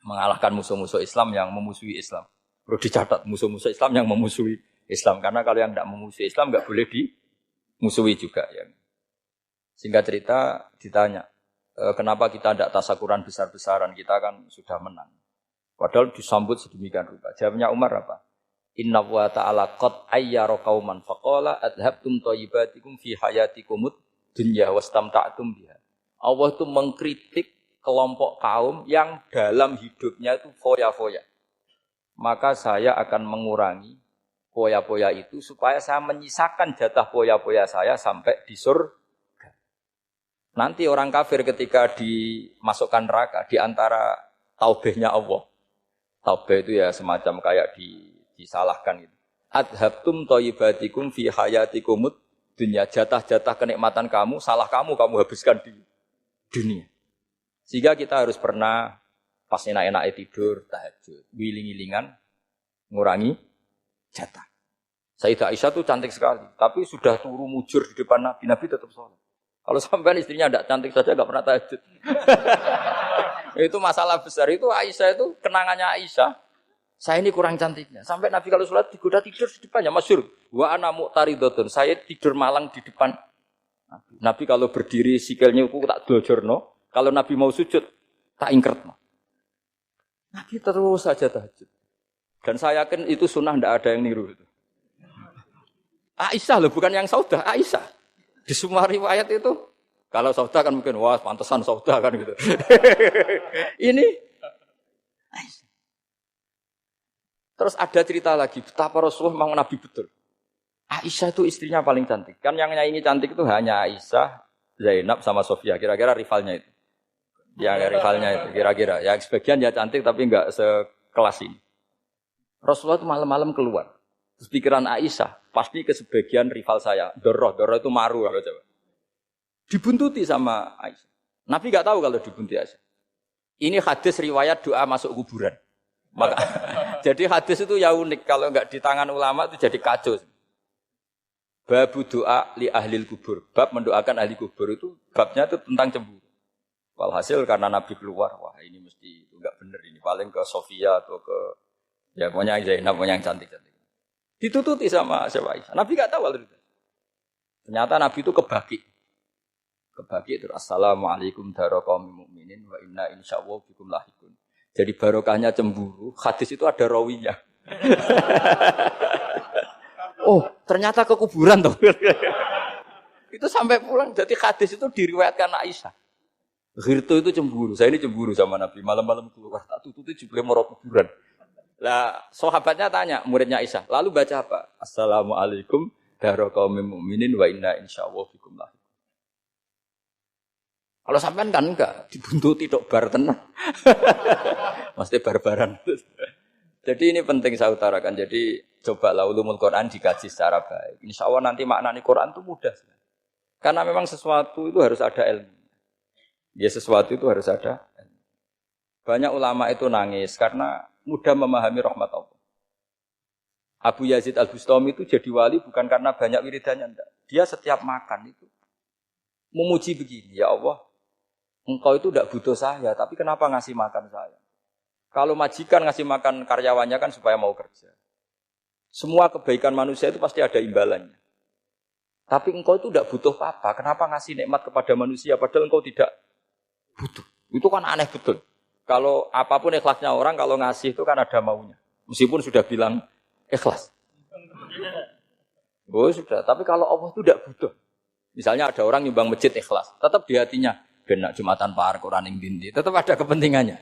mengalahkan musuh-musuh Islam yang memusuhi Islam. Perlu dicatat, musuh-musuh Islam yang memusuhi Islam. Karena kalau yang tidak memusuhi Islam nggak boleh dimusuhi juga. Ya. Singkat cerita ditanya, kenapa kita tidak tasakuran besar-besaran? Kita kan sudah menang. Padahal disambut sedemikian rupa. Jawabnya Umar apa? Inna wa ta'ala qad ayyara qauman faqala adhabtum thayyibatikum fi hayatikumud dunya wastamta'tum biha. Allah itu mengkritik kelompok kaum yang dalam hidupnya itu foya-foya. Maka saya akan mengurangi foya-foya itu supaya saya menyisakan jatah foya-foya saya sampai di surga. Nanti orang kafir ketika dimasukkan neraka di antara taubehnya Allah. Taubeh itu ya semacam kayak disalahkan gitu. Adhabtum thayyibatikum fi hayatikumud dunya. Jatah-jatah kenikmatan kamu, salah kamu habiskan di dunia. Sehingga kita harus pernah pas enak-enaknya tidur, tahajud, wiling-wilingan, ngurangi jatah. Sayyidah Aisyah itu cantik sekali, tapi sudah turu mujur di depan Nabi tetap sholat. Kalau sampai istrinya tidak cantik saja, tidak pernah tahajud. Itu masalah besar. Itu Aisyah itu kenangannya Aisyah. Saya ini kurang cantiknya. Sampai Nabi kalau sholat digoda tidur di depannya. Masyhur. Wa ana muqtaridotun. Saya tidur malang di depan Nabi. Nabi kalau berdiri sikilnya aku tak dojorno. Kalau Nabi mau sujud tak ingkertno. Nabi terus saja tahajud. Dan saya yakin itu sunnah, tidak ada yang niru itu. Aisyah loh, bukan yang Saudah, Aisyah. Di semua riwayat itu, kalau Saudah kan mungkin, wah pantesan Saudah kan gitu. Ini, Aisyah. Terus ada cerita lagi, betapa Rasulullah memang Nabi betul. Aisyah itu istrinya paling cantik. Kan yang nyanyi cantik itu hanya Aisyah, Zainab sama Sofia. Kira-kira rivalnya itu. Ya rivalnya itu, kira-kira. Ya sebagian ya cantik tapi enggak sekelas ini. Rasulullah itu malam-malam keluar. Terus pikiran Aisyah, pasti ke sebagian rival saya. Doroh itu maru. Coba. Dibuntuti sama Aisyah. Nabi enggak tahu kalau dibuntuti Aisyah. Ini hadis riwayat doa masuk kuburan. Maka, jadi hadis itu ya unik. Kalau enggak di tangan ulama itu jadi kacau. Babu doa li ahlil kubur. Bab mendoakan ahli kubur itu, babnya itu tentang cemburu. Walhasil karena Nabi keluar, wah ini mesti enggak benar ini. Paling ke Sofia atau ke, ya pokoknya Zainab, pokoknya yang cantik-cantik. Ditututi sama siapa Aisyah. Nabi enggak tahu hal itu. Ternyata Nabi itu kebaki. Kebaki itu assalamualaikum daraqaumil mukminin wa inna insyaallah bikum lahikun. Jadi barokahnya cemburu, hadis itu ada rawinya. Oh, ternyata ke kuburan toh. Itu sampai pulang. Jadi hadis itu diriwayatkan Aisyah. Ghirtu itu cemburu. Saya ini cemburu sama Nabi. Malam-malam keluar tak tututi juga mau kuburan. Lah, sahabatnya tanya, muridnya Aisyah, lalu baca apa? Assalamualaikum daraqaumil mukminin wa inna insyaallah bikum lahikun. Kalau sampean kan enggak dibuntuti tok bar tenan. Mesti barbaran. Jadi ini penting saya utarakan. Jadi cobalah ulumul Quran dikaji secara baik. Insyaallah nanti maknani Quran itu mudah. Karena memang sesuatu itu harus ada ilmu. Ya sesuatu itu harus ada. Banyak ulama itu nangis karena mudah memahami rahmat Allah. Abu Yazid Al-Bustami itu jadi wali bukan karena banyak wiridannya, enggak. Dia setiap makan itu memuji begini, ya Allah, engkau itu tidak butuh saya, tapi kenapa ngasih makan saya? Kalau majikan ngasih makan karyawannya kan supaya mau kerja. Semua kebaikan manusia itu pasti ada imbalannya. Tapi engkau itu tidak butuh apa, kenapa ngasih nikmat kepada manusia padahal engkau tidak butuh. Itu kan aneh betul. Kalau apapun ikhlasnya orang, kalau ngasih itu kan ada maunya. Meskipun sudah bilang ikhlas. Oh sudah, tapi kalau Allah itu tidak butuh. Misalnya ada orang nyumbang masjid ikhlas, tetap di hatinya, benak Jumatan Par, Quran yang dindi, tetap ada kepentingannya.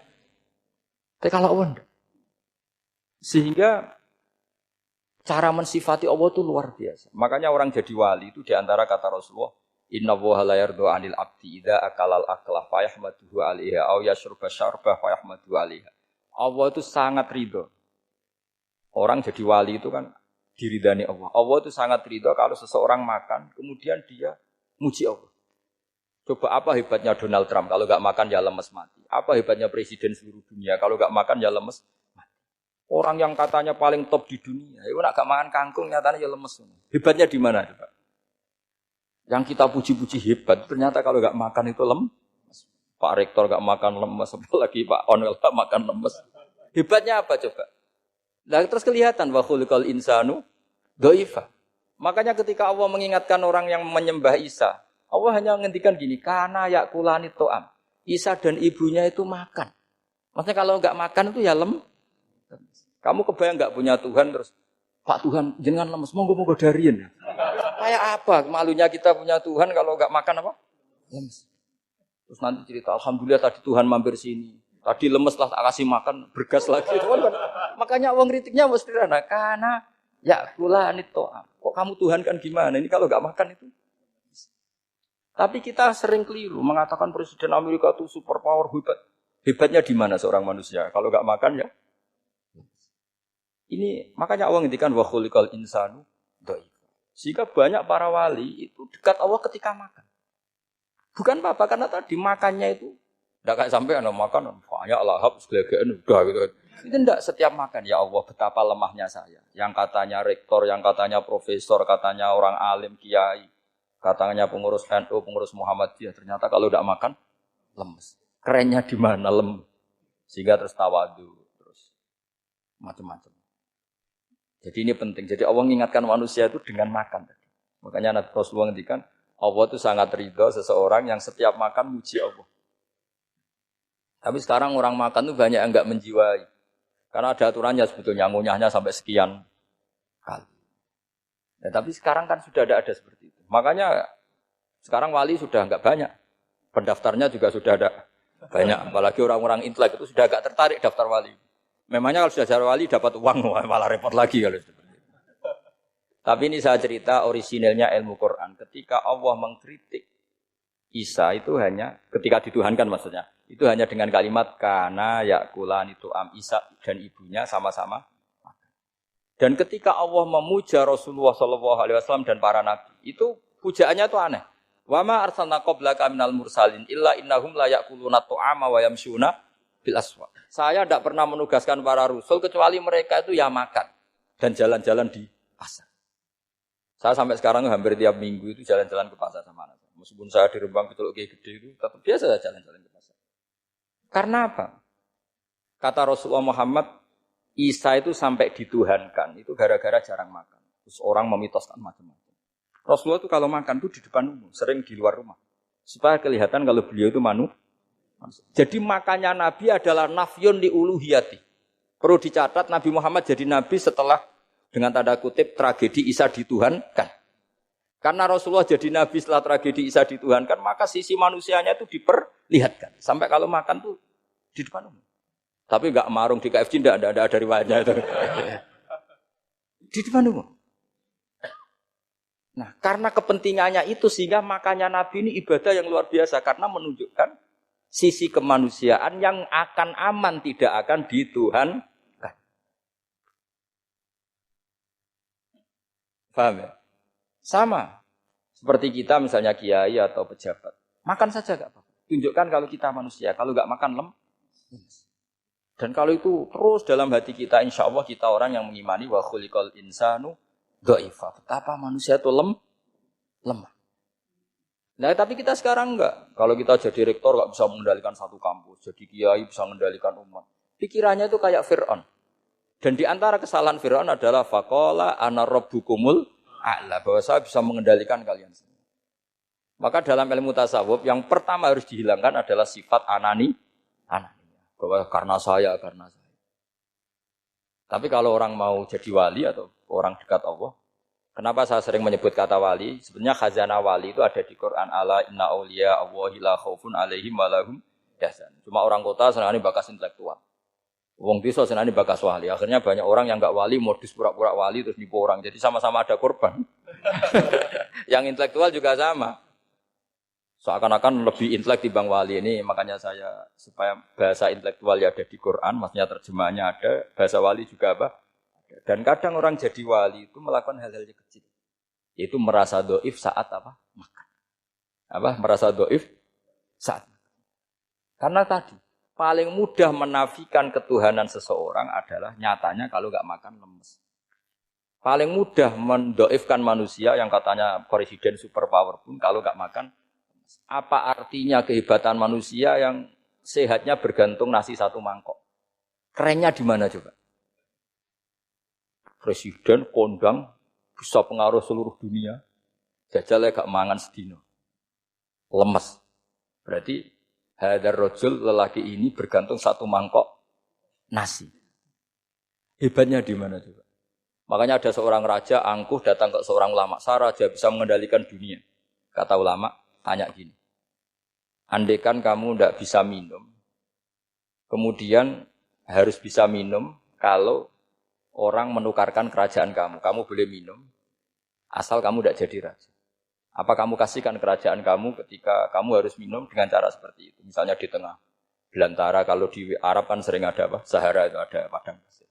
Tapi kalau Allah tidak. Sehingga cara mensifati Allah itu luar biasa. Makanya orang jadi wali itu diantara kata Rasulullah, Inna woha la yardu anil abdi idha akalal aklah fayahmaduhu alaiha au yashruba syarbah fayahmaduhu alaiha. Allah itu sangat ridho. Orang jadi wali itu kan diridani Allah. Allah itu sangat ridho kalau seseorang makan, kemudian dia muji Allah. Coba apa hebatnya Donald Trump, kalau gak makan ya lemes mati. Apa hebatnya presiden seluruh dunia, kalau gak makan ya lemes mati. Orang yang katanya paling top di dunia, itu gak makan kangkung, nyatanya ya lemes. Hebatnya di mana? Coba? Yang kita puji-puji hebat, ternyata kalau gak makan itu lemes. Pak Rektor gak makan lemes, apalagi Pak Onwel gak makan lemes. Hebatnya apa coba? Nah, terus kelihatan wa khuliqal insanu dhaifa. Makanya ketika Allah mengingatkan orang yang menyembah Isa, Allah hanya menghentikan gini, kana yakulani to'am. Isa dan ibunya itu makan. Maksudnya kalau enggak makan itu ya lemes. Kamu kebayang enggak punya Tuhan terus, Pak Tuhan jangan lemes, monggo dariin. Kayak apa malunya kita punya Tuhan kalau enggak makan apa? Lemes. Terus nanti cerita, alhamdulillah tadi Tuhan mampir sini. Tadi lemes lah tak kasih makan, bergas lagi. Makanya uang kritiknya mesti sederhana. Karena ya kula to'am. Kok kamu Tuhan kan gimana? Ini kalau enggak makan itu. Tapi kita sering keliru mengatakan Presiden Amerika itu superpower hebat. Hebatnya di mana seorang manusia? Kalau enggak makan ya. Ini makanya Allah ngendikan wa khuliqal insanu dhaif. Sehingga banyak para wali itu dekat Allah ketika makan. Bukan apa-apa karena tadi makannya itu enggak kayak sampai ana makan banyak lahap segala-galanya udah gitu. Itu enggak setiap makan ya Allah betapa lemahnya saya. Yang katanya rektor, yang katanya profesor, katanya orang alim kiai, katanya pengurus NU, pengurus Muhammadiyah ternyata kalau enggak makan lemes. kerennya di mana sehingga terus tawadu, terus macam-macam. Jadi ini penting. Jadi Allah mengingatkan manusia itu dengan makan. Makanya Nabi Rasulullah ngendikan Allah itu sangat ridho seseorang yang setiap makan muji Allah. Tapi sekarang orang makan itu banyak yang enggak menjiwai. Karena ada aturannya sebetulnya ngunyahnya sampai sekian kali. Ya, tapi sekarang kan sudah ada seperti itu. Makanya sekarang wali sudah enggak banyak. Pendaftarnya juga sudah ada banyak. Apalagi orang-orang intelek itu sudah agak tertarik daftar wali. Memangnya kalau sudah jadi wali dapat uang malah repot lagi kalau seperti itu. Tapi ini saya cerita orisinilnya ilmu Quran. Ketika Allah mengkritik Isa itu hanya ketika dituhankan maksudnya. Itu hanya dengan kalimat kana yakulan itu Isa dan ibunya sama-sama. Dan ketika Allah memuja Rasulullah SAW dan para nabi, itu pujaannya itu aneh. Wa ma arsalna qablaka minal mursalin illa innahum la yakuluna ta'ama wa yamshuna bil aswaq. Saya tidak pernah menugaskan para rasul kecuali mereka itu ya makan dan jalan-jalan di pasar. Saya sampai sekarang hampir tiap minggu itu jalan-jalan ke pasar sama anak. Meskipun saya di Rembang betul kayak gede itu tetap biasa saya jalan-jalan ke pasar. Karena apa? Kata Rasulullah Muhammad, Isa itu sampai dituhankan itu gara-gara jarang makan. Terus orang memitoskan macam-macam. Rasulullah itu kalau makan itu di depan umum, sering di luar rumah. Supaya kelihatan kalau beliau itu manusia. Jadi makanya Nabi adalah nafyun li uluhiyati. Perlu dicatat Nabi Muhammad jadi Nabi setelah dengan tanda kutip tragedi Isa dituhankan. Karena Rasulullah jadi Nabi setelah tragedi Isa dituhankan, maka sisi manusianya itu diperlihatkan. Sampai kalau makan tuh di depan umum. Tapi enggak marung di KFC, enggak ada riwayatnya itu. Di depan umum. Nah, karena kepentingannya itu sehingga makanya Nabi ini ibadah yang luar biasa karena menunjukkan sisi kemanusiaan yang akan aman, tidak akan dituhankan. Paham ya? Sama. Seperti kita misalnya kiai atau pejabat. Makan saja enggak apa-apa. Tunjukkan kalau kita manusia. Kalau enggak makan lemes. Dan kalau itu terus dalam hati kita, insya Allah kita orang yang mengimani wa khuliqal insanu dha'ifa. Betapa manusia itu lemah. Nah, tapi kita sekarang enggak. Kalau kita jadi rektor enggak bisa mengendalikan satu kampus, jadi kiai bisa mengendalikan umat. Pikirannya itu kayak Fir'aun. Dan di antara kesalahan Fir'aun adalah faqala ana rabbukumul a'la, bahwa saya bisa mengendalikan kalian semua. Maka dalam ilmu tasawuf yang pertama harus dihilangkan adalah sifat anani. Bahwa karena saya. Tapi kalau orang mau jadi wali atau orang dekat Allah, kenapa saya sering menyebut kata wali? Sebenarnya khazanah wali itu ada di Quran. Ala inna awliya Allahi la khaufun alaihim wa lahum yahzan. Cuma orang kota senangnya bakas intelektual. Wong desa senangnya bakas wali. Akhirnya banyak orang yang enggak wali modus pura-pura wali terus nipu orang. Jadi sama-sama ada korban. Yang intelektual juga sama. Seakan-akan lebih intelek dibanding wali ini. Makanya saya supaya bahasa intelektual ya ada di Quran, maksudnya terjemahannya ada, bahasa wali juga apa? Dan kadang orang jadi wali itu melakukan hal-hal yang kecil. Yaitu merasa doif saat apa? Makan. Merasa doif saat makan. Karena tadi, paling mudah menafikan ketuhanan seseorang adalah nyatanya kalau nggak makan lemes. Paling mudah mendoifkan manusia yang katanya presiden superpower pun kalau nggak makan. Apa artinya kehebatan manusia yang sehatnya bergantung nasi satu mangkok? Kerennya di mana coba? Presiden kondang bisa pengaruh seluruh dunia. Jajalnya gak mangan sedino. Lemes. Berarti hadar rojul lelaki ini bergantung satu mangkok nasi. Hebatnya di mana coba? Makanya ada seorang raja angkuh datang ke seorang ulama. Saya raja bisa mengendalikan dunia. Kata ulama, tanya gini. Andaikan kamu tidak bisa minum, kemudian harus bisa minum kalau orang menukarkan kerajaan kamu. Kamu boleh minum, asal kamu tidak jadi raja. Apa kamu kasihkan kerajaan kamu ketika kamu harus minum dengan cara seperti itu? Misalnya di tengah belantara, kalau di Arab kan sering ada apa? Sahara itu ada padang pasir.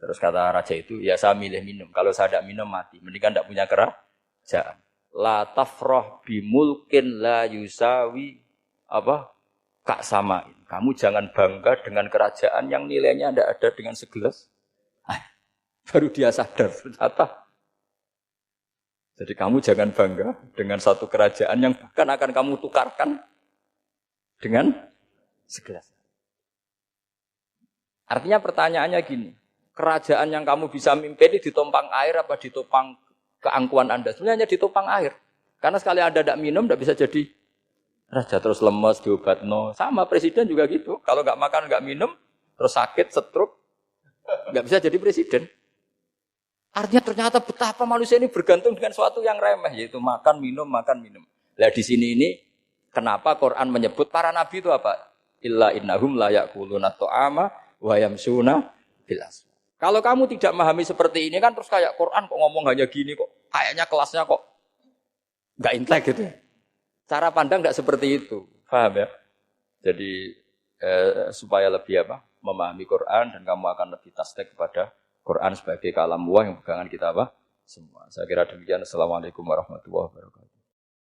Terus kata raja itu, ya saya milih minum. Kalau saya tidak minum mati. Mendingan tidak punya kerajaan. La tafrah bimulkin la yusawi kak samain. Kamu jangan bangga dengan kerajaan yang nilainya tidak ada dengan segelas. Baru dia sadar ternyata. Jadi kamu jangan bangga dengan satu kerajaan yang bahkan akan kamu tukarkan dengan segelas. Artinya pertanyaannya gini, kerajaan yang kamu bisa mimpin ini ditompang air apa ditopang keangkuhan Anda? Sebenarnya hanya ditopang air. Karena sekali Anda tidak minum, tidak bisa jadi raja. Terus lemes, diobatno. Sama presiden juga gitu. Kalau nggak makan, nggak minum, terus sakit, stroke, nggak bisa jadi presiden. Artinya ternyata betapa manusia ini bergantung dengan sesuatu yang remeh, yaitu makan, minum, makan, minum. Nah di sini ini, kenapa Quran menyebut para nabi itu apa? Illa innahum la ya'kuluna ta'ama wa yamsuna bil aswaq. Kalau kamu tidak memahami seperti ini kan terus kayak Quran kok ngomong hanya gini kok. Kayaknya kelasnya kok enggak intelek gitu. Cara pandang enggak seperti itu. Paham ya? Jadi supaya lebih memahami Quran dan kamu akan lebih tasdik kepada Quran sebagai kalam Allah yang pegangan kita semua. Saya kira demikian. Assalamualaikum warahmatullahi wabarakatuh.